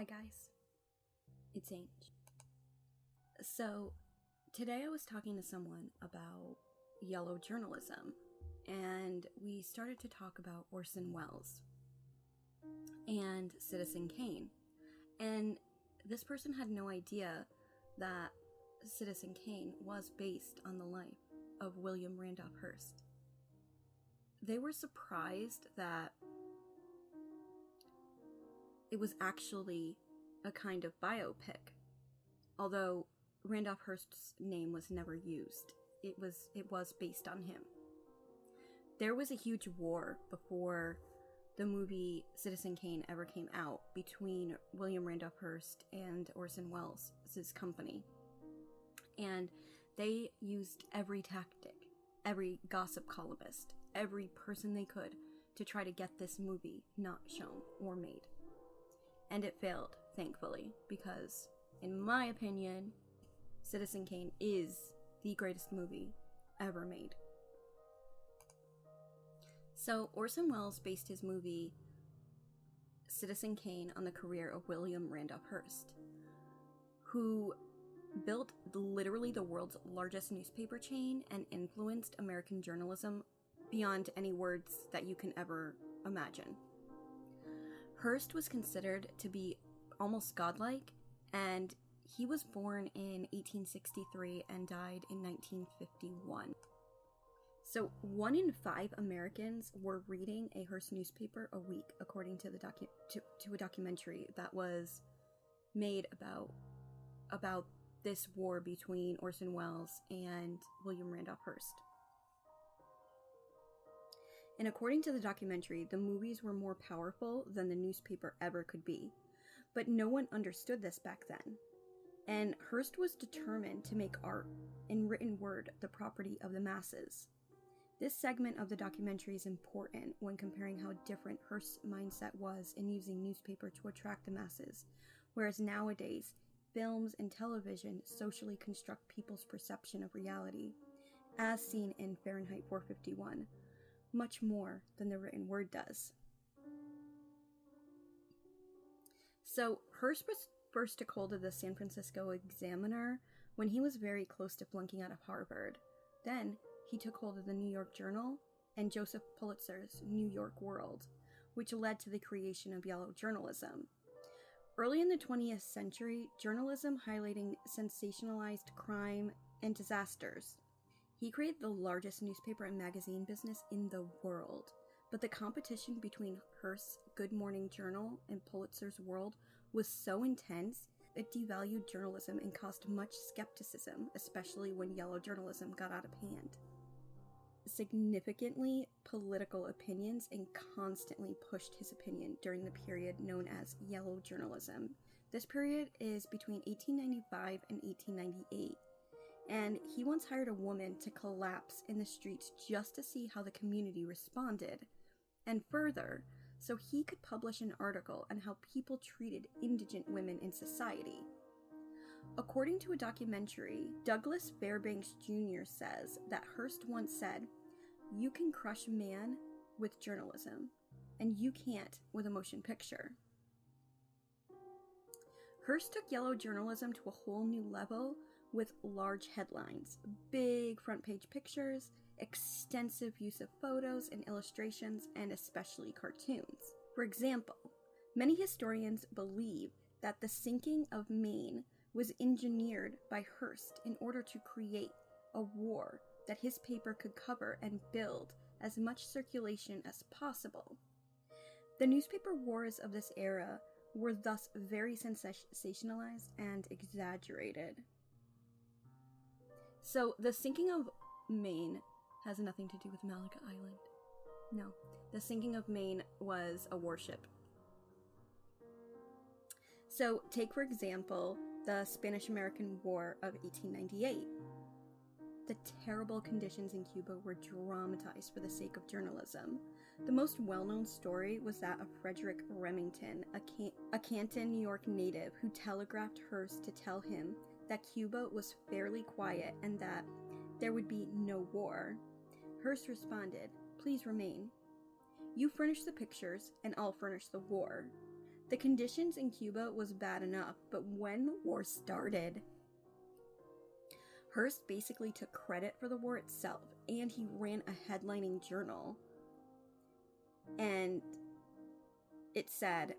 Hi guys, it's Ange. So today I was talking to someone about yellow journalism, and we started to talk about Orson Welles and Citizen Kane. And this person had no idea that Citizen Kane was based on the life of William Randolph Hearst. They were surprised that it was actually a kind of biopic, although Randolph Hearst's name was never used. It was based on him. There was a huge war before the movie Citizen Kane ever came out between William Randolph Hearst and Orson Welles' company. And they used every tactic, every gossip columnist, every person they could to try to get this movie not shown or made. And it failed, thankfully, because, in my opinion, Citizen Kane is the greatest movie ever made. So, Orson Welles based his movie Citizen Kane on the career of William Randolph Hearst, who built literally the world's largest newspaper chain and influenced American journalism beyond any words that you can ever imagine. Hearst was considered to be almost godlike, and he was born in 1863 and died in 1951. So 1 in 5 Americans were reading a Hearst newspaper a week, according to a documentary that was made about this war between Orson Welles and William Randolph Hearst. And according to the documentary, the movies were more powerful than the newspaper ever could be. But no one understood this back then. And Hearst was determined to make art in written word the property of the masses. This segment of the documentary is important when comparing how different Hearst's mindset was in using newspaper to attract the masses, whereas nowadays, films and television socially construct people's perception of reality, as seen in Fahrenheit 451. Much more than the written word does. So, Hearst was first took hold of the San Francisco Examiner when he was very close to flunking out of Harvard. Then, he took hold of the New York Journal and Joseph Pulitzer's New York World, which led to the creation of yellow journalism. Early in the 20th century, journalism highlighting sensationalized crime and disasters. He created the largest newspaper and magazine business in the world, but the competition between Hearst's Good Morning Journal and Pulitzer's World was so intense it devalued journalism and caused much skepticism, especially when yellow journalism got out of hand. Significantly political opinions and constantly pushed his opinion during the period known as yellow journalism. This period is between 1895 and 1898. And he once hired a woman to collapse in the streets just to see how the community responded. And further, so he could publish an article on how people treated indigent women in society. According to a documentary, Douglas Fairbanks Jr. says that Hearst once said, "You can crush man with journalism, and you can't with a motion picture." Hearst took yellow journalism to a whole new level with large headlines, big front page pictures, extensive use of photos and illustrations, and especially cartoons. For example, many historians believe that the sinking of Maine was engineered by Hearst in order to create a war that his paper could cover and build as much circulation as possible. The newspaper wars of this era were thus very sensationalized and exaggerated. So, the sinking of Maine has nothing to do with Malaga Island. No, the sinking of Maine was a warship. So, take for example, the Spanish-American War of 1898. The terrible conditions in Cuba were dramatized for the sake of journalism. The most well-known story was that of Frederick Remington, a Canton, New York native who telegraphed Hearst to tell him that Cuba was fairly quiet and that there would be no war. Hearst responded, "Please remain. You furnish the pictures and I'll furnish the war." The conditions in Cuba was bad enough, but when the war started, Hearst basically took credit for the war itself, and he ran a headlining journal. And it said,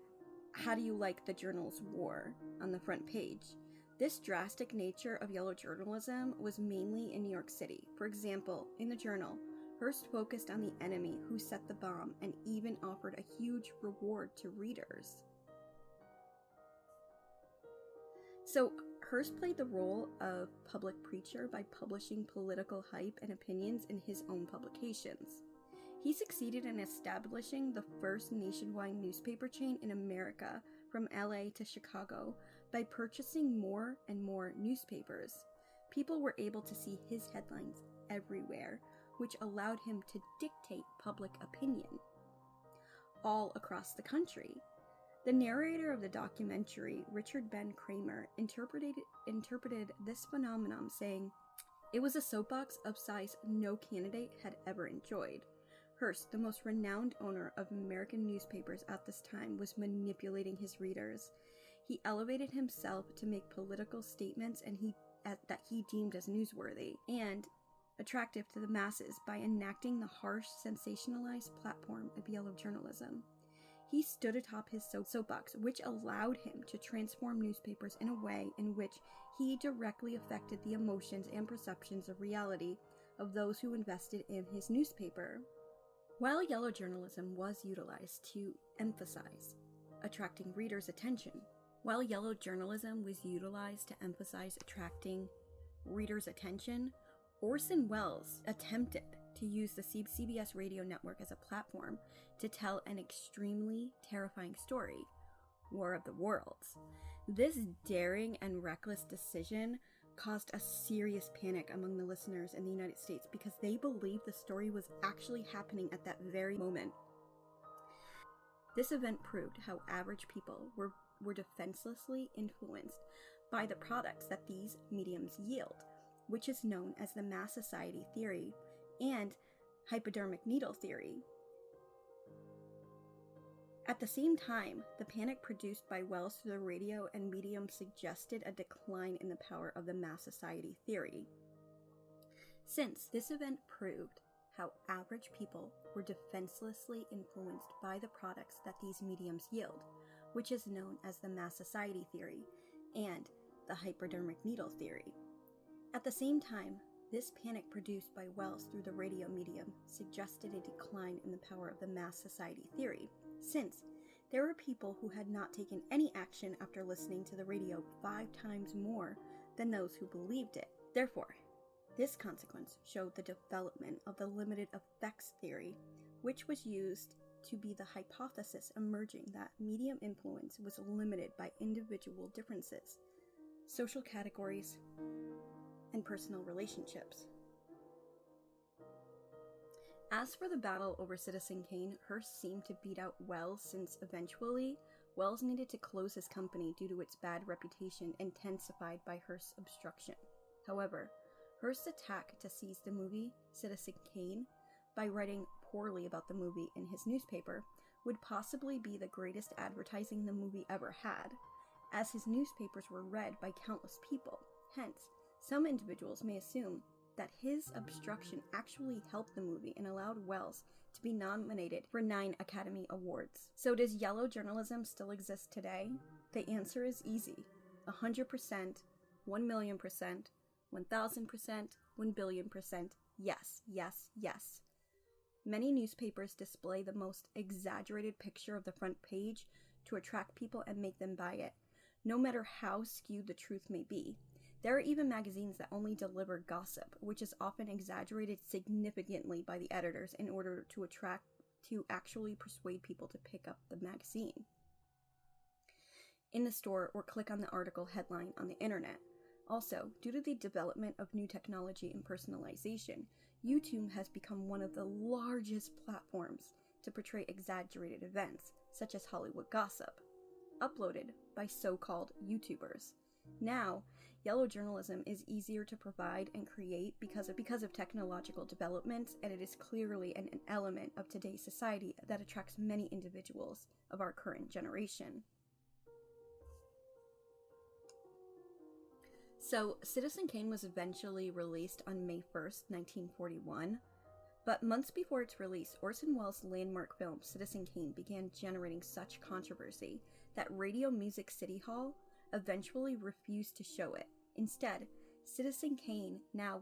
"How do you like the journal's war?" on the front page. This drastic nature of yellow journalism was mainly in New York City. For example, in the journal, Hearst focused on the enemy who set the bomb and even offered a huge reward to readers. So, Hearst played the role of public preacher by publishing political hype and opinions in his own publications. He succeeded in establishing the first nationwide newspaper chain in America from LA to Chicago by purchasing more and more newspapers. People were able to see his headlines everywhere, which allowed him to dictate public opinion all across the country. The narrator of the documentary, Richard Ben Kramer, interpreted this phenomenon, saying, "It was a soapbox of size no candidate had ever enjoyed." Hearst, the most renowned owner of American newspapers at this time, was manipulating his readers. He elevated himself to make political statements that he deemed as newsworthy and attractive to the masses by enacting the harsh, sensationalized platform of yellow journalism. He stood atop his soapbox, which allowed him to transform newspapers in a way in which he directly affected the emotions and perceptions of reality of those who invested in his newspaper. While yellow journalism was utilized to emphasize attracting readers' attention, Orson Welles attempted to use the CBS radio network as a platform to tell an extremely terrifying story, War of the Worlds. This daring and reckless decision caused a serious panic among the listeners in the United States because they believed the story was actually happening at that very moment. This event proved how average people were defenselessly influenced by the products that these mediums yield, which is known as the mass society theory and hypodermic needle theory. At the same time, the panic produced by Welles through the radio and medium suggested a decline in the power of the mass society theory. Since this event proved how average people were defenselessly influenced by the products that these mediums yield, which is known as the mass society theory and the hypodermic needle theory. At the same time, this panic produced by Welles through the radio medium suggested a decline in the power of the mass society theory, since there were people who had not taken any action after listening to the radio 5 times more than those who believed it. Therefore, this consequence showed the development of the limited effects theory, which was used to be the hypothesis emerging that medium influence was limited by individual differences, social categories, and personal relationships. As for the battle over Citizen Kane, Hearst seemed to beat out Welles, since eventually Welles needed to close his company due to its bad reputation intensified by Hearst's obstruction. However, Hearst's attack to seize the movie Citizen Kane by writing poorly about the movie in his newspaper would possibly be the greatest advertising the movie ever had, as his newspapers were read by countless people. Hence, some individuals may assume that his obstruction actually helped the movie and allowed Welles to be nominated for 9 Academy Awards. So does yellow journalism still exist today? The answer is easy. 100%, 1,000,000%, 1,000%, 1,000,000,000%, yes, yes, yes. Many newspapers display the most exaggerated picture of the front page to attract people and make them buy it, no matter how skewed the truth may be. There are even magazines that only deliver gossip, which is often exaggerated significantly by the editors in order to actually persuade people to pick up the magazine in the store or click on the article headline on the internet. Also, due to the development of new technology and personalization, YouTube has become one of the largest platforms to portray exaggerated events, such as Hollywood gossip, uploaded by so-called YouTubers. Now, yellow journalism is easier to provide and create because of technological developments, and it is clearly an element of today's society that attracts many individuals of our current generation. So, Citizen Kane was eventually released on May 1st, 1941, but months before its release, Orson Welles' landmark film, Citizen Kane, began generating such controversy that Radio Music City Hall eventually refused to show it. Instead, Citizen Kane, now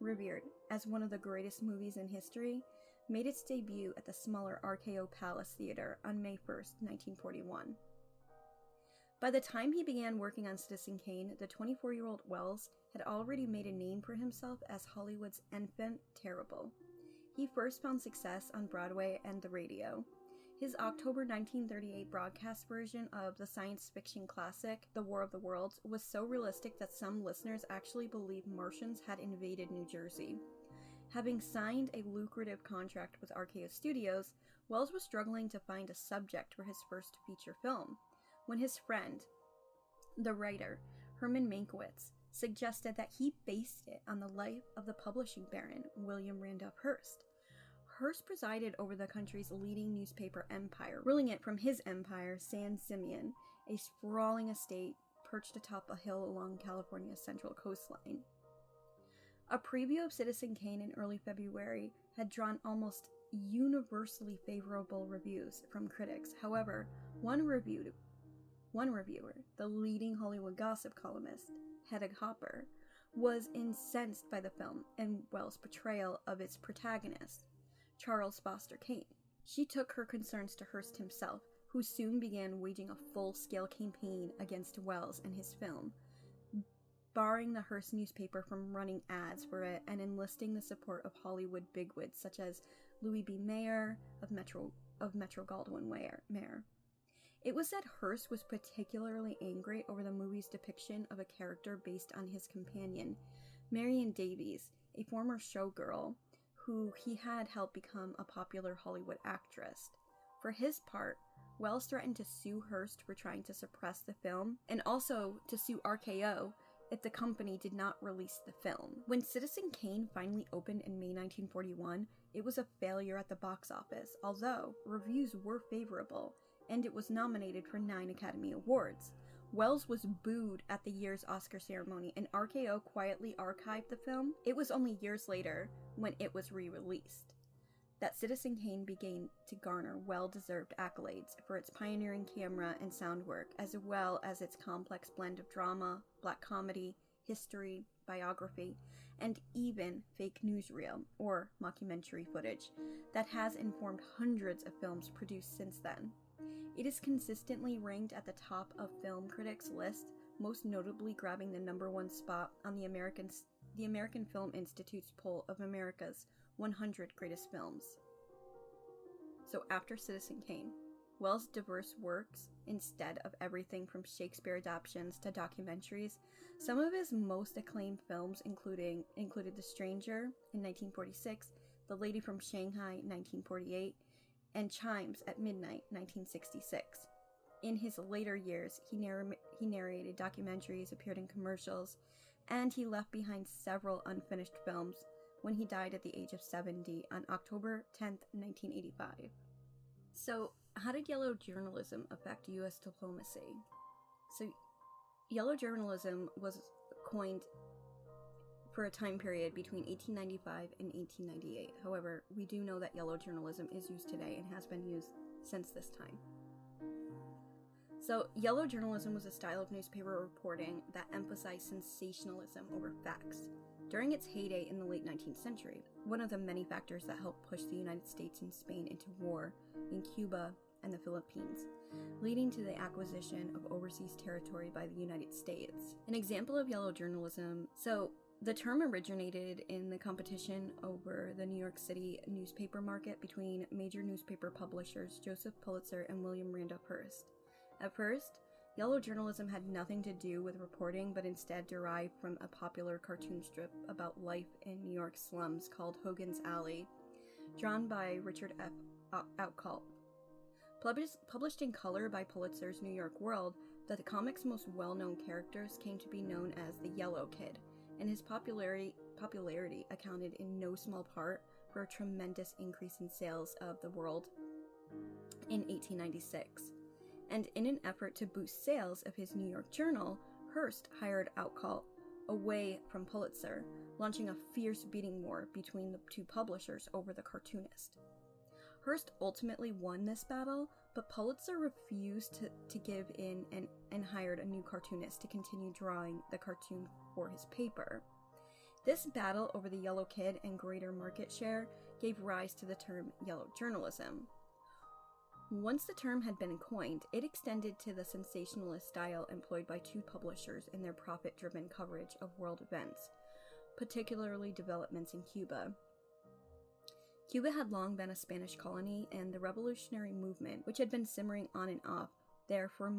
revered as one of the greatest movies in history, made its debut at the smaller RKO Palace Theater on May 1st, 1941. By the time he began working on Citizen Kane, the 24-year-old Welles had already made a name for himself as Hollywood's enfant terrible. He first found success on Broadway and the radio. His October 1938 broadcast version of the science fiction classic, The War of the Worlds, was so realistic that some listeners actually believed Martians had invaded New Jersey. Having signed a lucrative contract with RKO Studios, Welles was struggling to find a subject for his first feature film, when his friend, the writer, Herman Mankiewicz, suggested that he based it on the life of the publishing baron, William Randolph Hearst. Hearst presided over the country's leading newspaper empire, ruling it from his empire, San Simeon, a sprawling estate perched atop a hill along California's central coastline. A preview of Citizen Kane in early February had drawn almost universally favorable reviews from critics. However, one reviewer, the leading Hollywood gossip columnist, Hedda Hopper, was incensed by the film and Welles' portrayal of its protagonist, Charles Foster Kane. She took her concerns to Hearst himself, who soon began waging a full-scale campaign against Welles and his film, barring the Hearst newspaper from running ads for it and enlisting the support of Hollywood bigwigs such as Louis B. Mayer of Metro-Goldwyn-Mayer. It was said Hearst was particularly angry over the movie's depiction of a character based on his companion, Marion Davies, a former showgirl who he had helped become a popular Hollywood actress. For his part, Welles threatened to sue Hearst for trying to suppress the film, and also to sue RKO if the company did not release the film. When Citizen Kane finally opened in May 1941, it was a failure at the box office, although reviews were favorable, and it was nominated for 9 Academy Awards. Welles was booed at the year's Oscar ceremony, and RKO quietly archived the film. It was only years later, when it was re-released, that Citizen Kane began to garner well-deserved accolades for its pioneering camera and sound work, as well as its complex blend of drama, black comedy, history, biography, and even fake newsreel, or mockumentary footage, that has informed hundreds of films produced since then. It is consistently ranked at the top of film critics' lists, most notably grabbing the #1 spot on the American Film Institute's poll of America's 100 greatest films. So after Citizen Kane, Welles' diverse works, instead of everything from Shakespeare adaptations to documentaries, some of his most acclaimed films included The Stranger in 1946, The Lady from Shanghai 1948, and Chimes at Midnight 1966. In his later years, he narrated documentaries, appeared in commercials, and he left behind several unfinished films when he died at the age of 70 on October 10th, 1985. So, how did yellow journalism affect U.S. diplomacy? So, yellow journalism was coined for a time period between 1895 and 1898. However, we do know that yellow journalism is used today and has been used since this time. So, yellow journalism was a style of newspaper reporting that emphasized sensationalism over facts. During its heyday in the late 19th century, one of the many factors that helped push the United States and Spain into war in Cuba and the Philippines, leading to the acquisition of overseas territory by the United States. An example of yellow journalism, the term originated in the competition over the New York City newspaper market between major newspaper publishers Joseph Pulitzer and William Randolph Hearst. At first, yellow journalism had nothing to do with reporting, but instead derived from a popular cartoon strip about life in New York slums called Hogan's Alley, drawn by Richard F. Outcault. Published in color by Pulitzer's New York World, the comic's most well-known characters came to be known as the Yellow Kid, and his popularity accounted in no small part for a tremendous increase in sales of the World in 1896. And in an effort to boost sales of his New York journal, Hearst hired Outcall away from Pulitzer, launching a fierce bidding war between the two publishers over the cartoonist. Hearst ultimately won this battle, but Pulitzer refused to give in and hired a new cartoonist to continue drawing the cartoon for his paper. This battle over the yellow kid and greater market share gave rise to the term yellow journalism. Once the term had been coined, it extended to the sensationalist style employed by two publishers in their profit-driven coverage of world events, particularly developments in Cuba. Cuba had long been a Spanish colony, and the revolutionary movement, which had been simmering on and off there for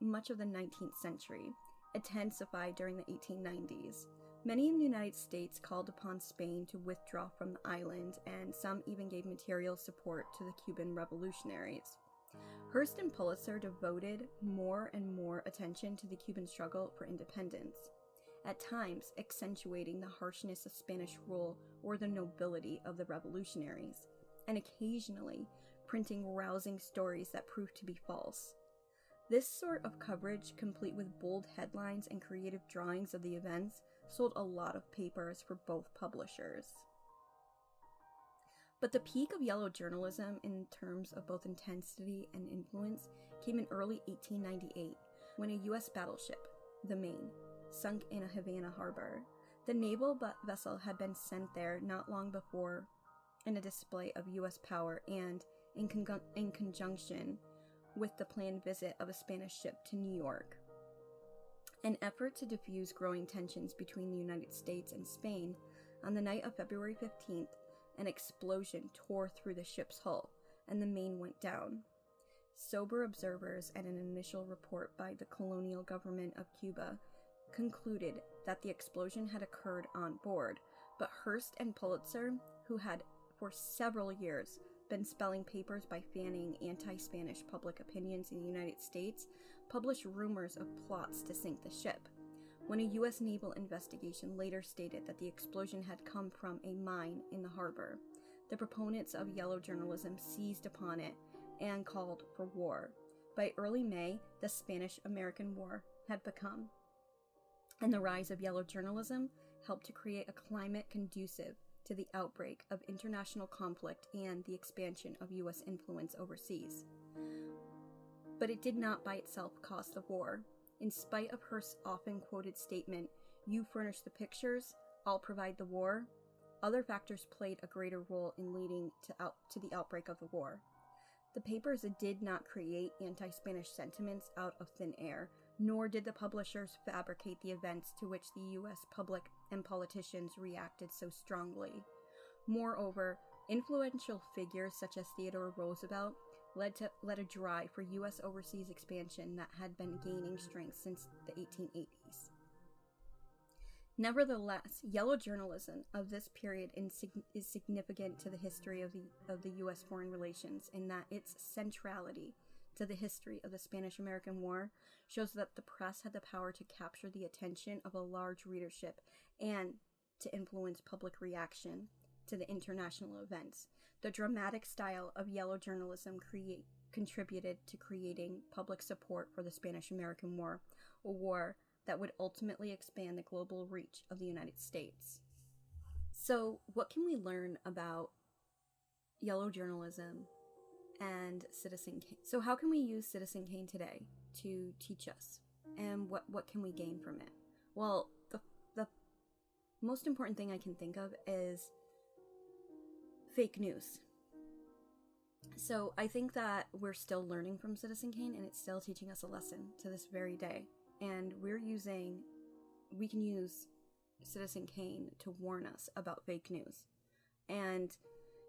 much of the 19th century, intensified during the 1890s. Many in the United States called upon Spain to withdraw from the island, and some even gave material support to the Cuban revolutionaries. Hearst and Pulitzer devoted more and more attention to the Cuban struggle for independence, at times accentuating the harshness of Spanish rule or the nobility of the revolutionaries, and occasionally printing rousing stories that proved to be false. This sort of coverage, complete with bold headlines and creative drawings of the events, sold a lot of papers for both publishers. But the peak of yellow journalism in terms of both intensity and influence came in early 1898, when a U.S. battleship, the Maine, sunk in a Havana harbor. The naval vessel had been sent there not long before in a display of U.S. power and in conjunction with the planned visit of a Spanish ship to New York. An effort to diffuse growing tensions between the United States and Spain, on the night of February 15th, an explosion tore through the ship's hull, and the Maine went down. Sober observers and an initial report by the colonial government of Cuba concluded that the explosion had occurred on board, but Hearst and Pulitzer, who had for several years been spelling papers by fanning anti-Spanish public opinions in the United States, published rumors of plots to sink the ship. When a U.S. naval investigation later stated that the explosion had come from a mine in the harbor, the proponents of yellow journalism seized upon it and called for war. By early May, the Spanish-American War had begun, and the rise of yellow journalism helped to create a climate conducive to the outbreak of international conflict and the expansion of U.S. influence overseas. But it did not by itself cause the war. In spite of Hearst's often quoted statement, "You furnish the pictures, I'll provide the war," other factors played a greater role in leading to the outbreak of the war. The papers did not create anti-Spanish sentiments out of thin air, nor did the publishers fabricate the events to which the U.S. public and politicians reacted so strongly. Moreover, influential figures such as Theodore Roosevelt led a drive for U.S. overseas expansion that had been gaining strength since the 1880s. Nevertheless, yellow journalism of this period is significant to the history of the U.S. foreign relations in that its centrality to the history of the Spanish-American War shows that the press had the power to capture the attention of a large readership and to influence public reaction to the international events. The dramatic style of yellow journalism contributed to creating public support for the Spanish-American War, a war that would ultimately expand the global reach of the United States. So, what can we learn about yellow journalism and Citizen Kane? So how can we use Citizen Kane today to teach us? And what can we gain from it? Well, the most important thing I can think of is fake news. So I think that we're still learning from Citizen Kane, and it's still teaching us a lesson to this very day. And we can use Citizen Kane to warn us about fake news. And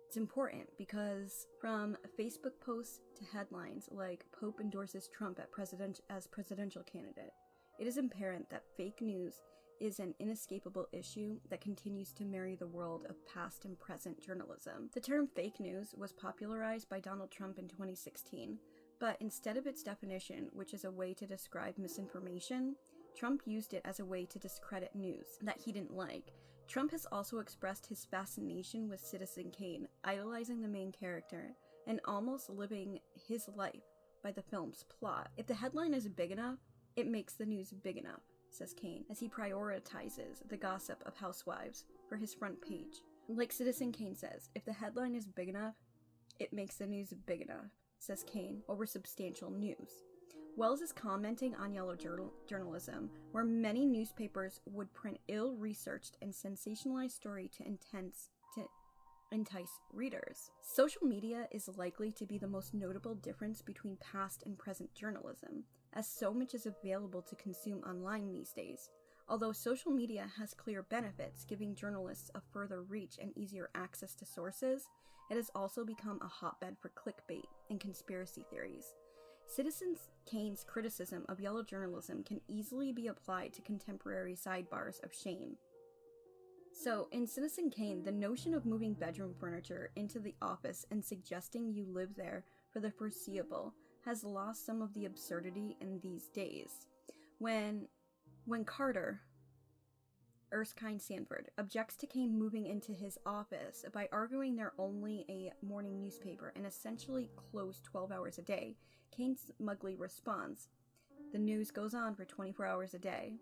it's important because from Facebook posts to headlines like Pope endorses Trump as presidential candidate, it is apparent that fake news is an inescapable issue that continues to marry the world of past and present journalism. The term fake news was popularized by Donald Trump in 2016, but instead of its definition, which is a way to describe misinformation, Trump used it as a way to discredit news that he didn't like. Trump has also expressed his fascination with Citizen Kane, idolizing the main character, and almost living his life by the film's plot. If the headline is big enough, it makes the news big enough. says Kane, as he prioritizes the gossip of housewives for his front page. Like Citizen Kane says, if the headline is big enough, it makes the news big enough, says Kane, over substantial news. Wells is commenting on yellow journalism, where many newspapers would print ill-researched and sensationalized story to entice readers. Social media is likely to be the most notable difference between past and present journalism, as so much is available to consume online these days. Although social media has clear benefits, giving journalists a further reach and easier access to sources, it has also become a hotbed for clickbait and conspiracy theories. Citizen Kane's criticism of yellow journalism can easily be applied to contemporary sidebars of shame. So, in Citizen Kane, the notion of moving bedroom furniture into the office and suggesting you live there for the foreseeable has lost some of the absurdity in these days. When Carter, Erskine Sanford, objects to Kane moving into his office by arguing they're only a morning newspaper and essentially close 12 hours a day, Kane smugly responds, "The news goes on for 24 hours a day."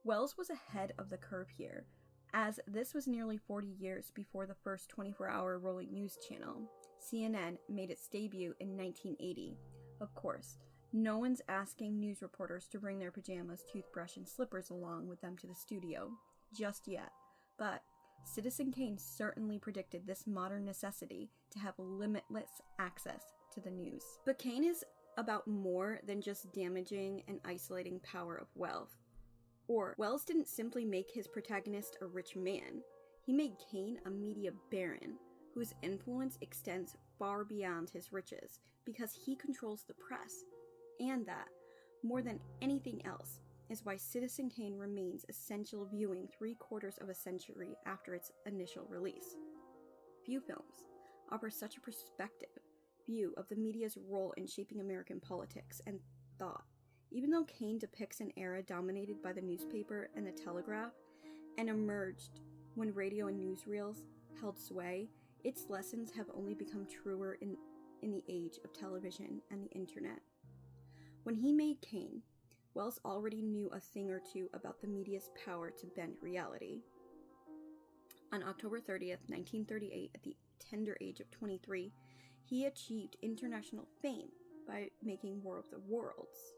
Wells was ahead of the curve here, as this was nearly 40 years before the first 24-hour rolling news channel. CNN made its debut in 1980. Of course, no one's asking news reporters to bring their pajamas, toothbrush, and slippers along with them to the studio just yet, but Citizen Kane certainly predicted this modern necessity to have limitless access to the news. But Kane is about more than just damaging and isolating power of wealth. Or, Wells didn't simply make his protagonist a rich man. He made Kane a media baron, whose influence extends far beyond his riches, because he controls the press. And that, more than anything else, is why Citizen Kane remains essential viewing 3/4 of a century after its initial release. Few films offer such a perspective view of the media's role in shaping American politics and thought. Even though Kane depicts an era dominated by the newspaper and the telegraph, and emerged when radio and newsreels held sway, its lessons have only become truer in the age of television and the internet. When he made Kane, Wells already knew a thing or two about the media's power to bend reality. On October 30th, 1938, at the tender age of 23, he achieved international fame by making War of the Worlds.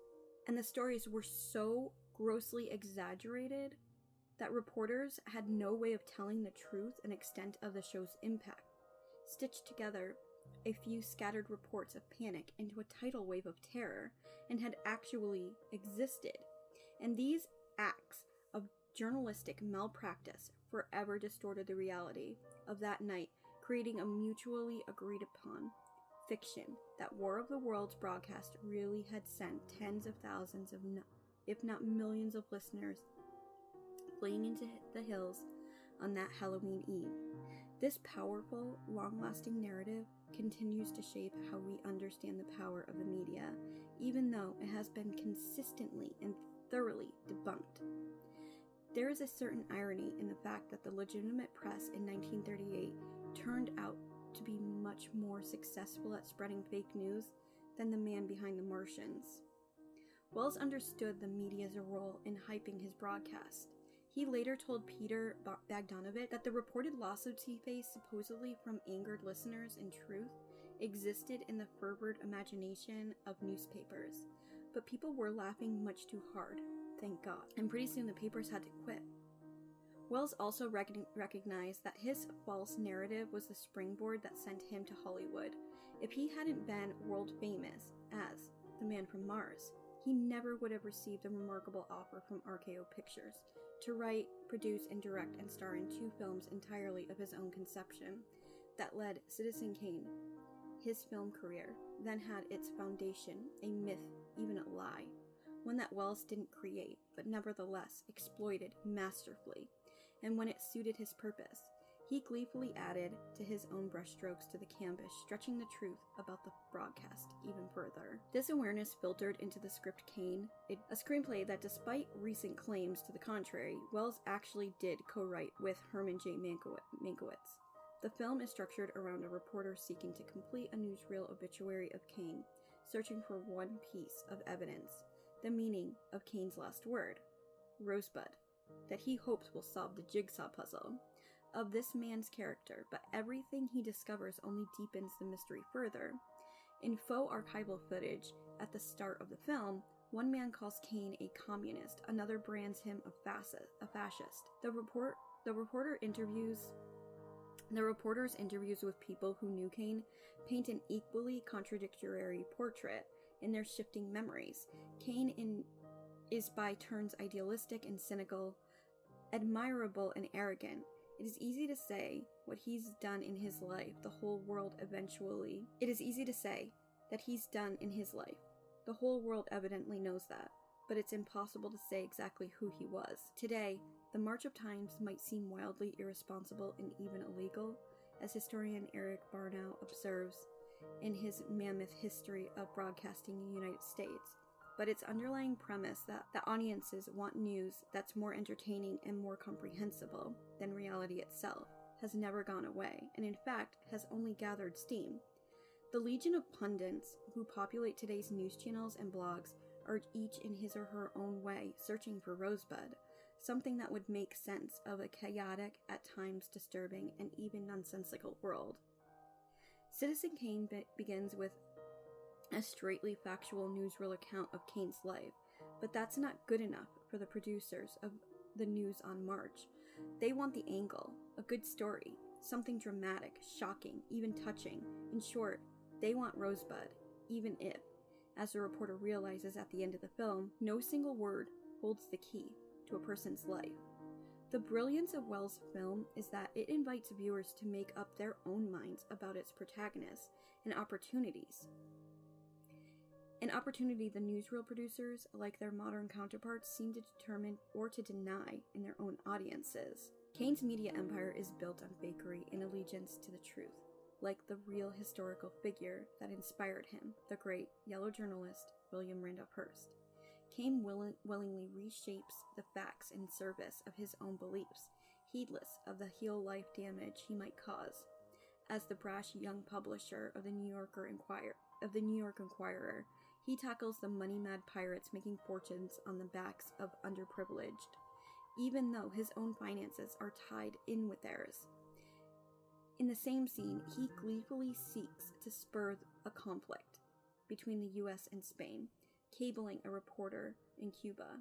And the stories were so grossly exaggerated that reporters had no way of telling the truth and extent of the show's impact. Stitched together a few scattered reports of panic into a tidal wave of terror, and had actually existed. And these acts of journalistic malpractice forever distorted the reality of that night, creating a mutually agreed upon fiction that War of the Worlds broadcast really had sent tens of thousands of, if not millions of listeners fleeing into the hills on that Halloween Eve. This powerful, long-lasting narrative continues to shape how we understand the power of the media, even though it has been consistently and thoroughly debunked. There is a certain irony in the fact that the legitimate press in 1938 turned out to be much more successful at spreading fake news than the man behind the Martians. Wells understood the media's role in hyping his broadcast. He later told Peter Bogdanovich that the reported lawsuits he faced, supposedly from angered listeners, in truth, existed in the fervid imagination of newspapers. But people were laughing much too hard, thank God, and pretty soon the papers had to quit. Wells also recognized that his false narrative was the springboard that sent him to Hollywood. If he hadn't been world famous as the Man from Mars, he never would have received the remarkable offer from RKO Pictures to write, produce, and direct and star in 2 films entirely of his own conception that led Citizen Kane. His film career then had its foundation, a myth, even a lie, one that Wells didn't create, but nevertheless exploited masterfully. And when it suited his purpose, he gleefully added to his own brushstrokes to the canvas, stretching the truth about the broadcast even further. This awareness filtered into the script Kane, a screenplay that, despite recent claims to the contrary, Wells actually did co-write with Herman J. Mankowitz. The film is structured around a reporter seeking to complete a newsreel obituary of Kane, searching for one piece of evidence the meaning of Kane's last word, rosebud, that he hopes will solve the jigsaw puzzle of this man's character, but everything he discovers only deepens the mystery further. In faux archival footage at the start of the film, one man calls Kane a communist, another brands him a fascist. The reporter's interviews with people who knew Kane paint an equally contradictory portrait in their shifting memories. Kane is by turns idealistic and cynical, admirable and arrogant. It is easy to say what he's done in his life, the whole world eventually. It is easy to say that he's done in his life. The whole world evidently knows that, but it's impossible to say exactly who he was. Today, the march of times might seem wildly irresponsible and even illegal, as historian Eric Barnow observes in his mammoth history of broadcasting in the United States. But its underlying premise that the audiences want news that's more entertaining and more comprehensible than reality itself has never gone away, and in fact has only gathered steam. The legion of pundits who populate today's news channels and blogs are each in his or her own way searching for Rosebud, something that would make sense of a chaotic, at times disturbing, and even nonsensical world. Citizen Kane begins with a straightly factual newsreel account of Kane's life, but that's not good enough for the producers of the news on March. They want the angle, a good story, something dramatic, shocking, even touching. In short, they want Rosebud, even if, as the reporter realizes at the end of the film, no single word holds the key to a person's life. The brilliance of Wells' film is that it invites viewers to make up their own minds about its protagonists and opportunities. An opportunity the newsreel producers, like their modern counterparts, seem to determine or to deny in their own audiences. Kane's media empire is built on fakery and allegiance to the truth, like the real historical figure that inspired him, the great yellow journalist William Randolph Hearst. Kane willingly reshapes the facts in service of his own beliefs, heedless of the heel-life damage he might cause. As the brash young publisher of the New York Inquirer, he tackles the money-mad pirates making fortunes on the backs of underprivileged, even though his own finances are tied in with theirs. In the same scene, he gleefully seeks to spur a conflict between the U.S. and Spain, cabling a reporter in Cuba.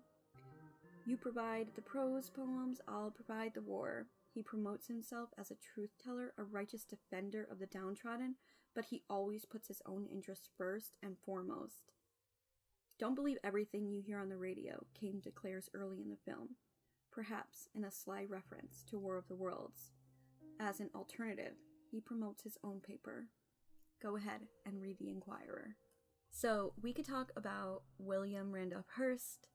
"You provide the prose poems, I'll provide the war." He promotes himself as a truth-teller, a righteous defender of the downtrodden, but he always puts his own interests first and foremost. "Don't believe everything you hear on the radio," Kane declares early in the film, perhaps in a sly reference to War of the Worlds. As an alternative, he promotes his own paper. Go ahead and read the Inquirer. So we could talk about William Randolph Hearst,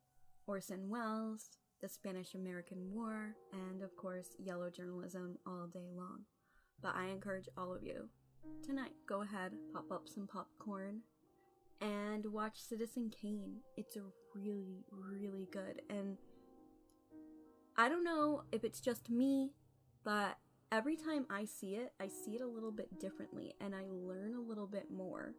Orson Welles, the Spanish-American War, and of course, yellow journalism all day long. But I encourage all of you, tonight, go ahead, pop up some popcorn, and watch Citizen Kane. It's a really, really good. And I don't know if it's just me, but every time I see it a little bit differently, and I learn a little bit more.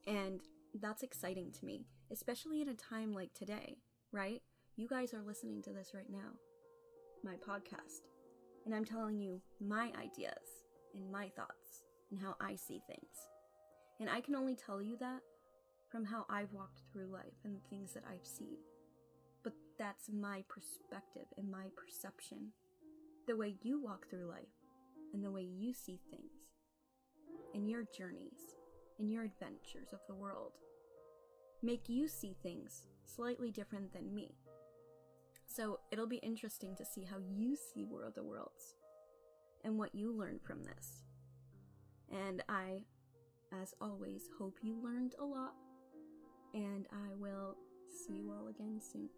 And that's exciting to me, especially in a time like today, right? You guys are listening to this right now, my podcast, and I'm telling you my ideas and my thoughts and how I see things. And I can only tell you that from how I've walked through life and the things that I've seen. But that's my perspective and my perception. The way you walk through life and the way you see things and your journeys and your adventures of the world make you see things slightly different than me. So it'll be interesting to see how you see War of the Worlds and what you learned from this. And I, as always, hope you learned a lot, and I will see you all again soon.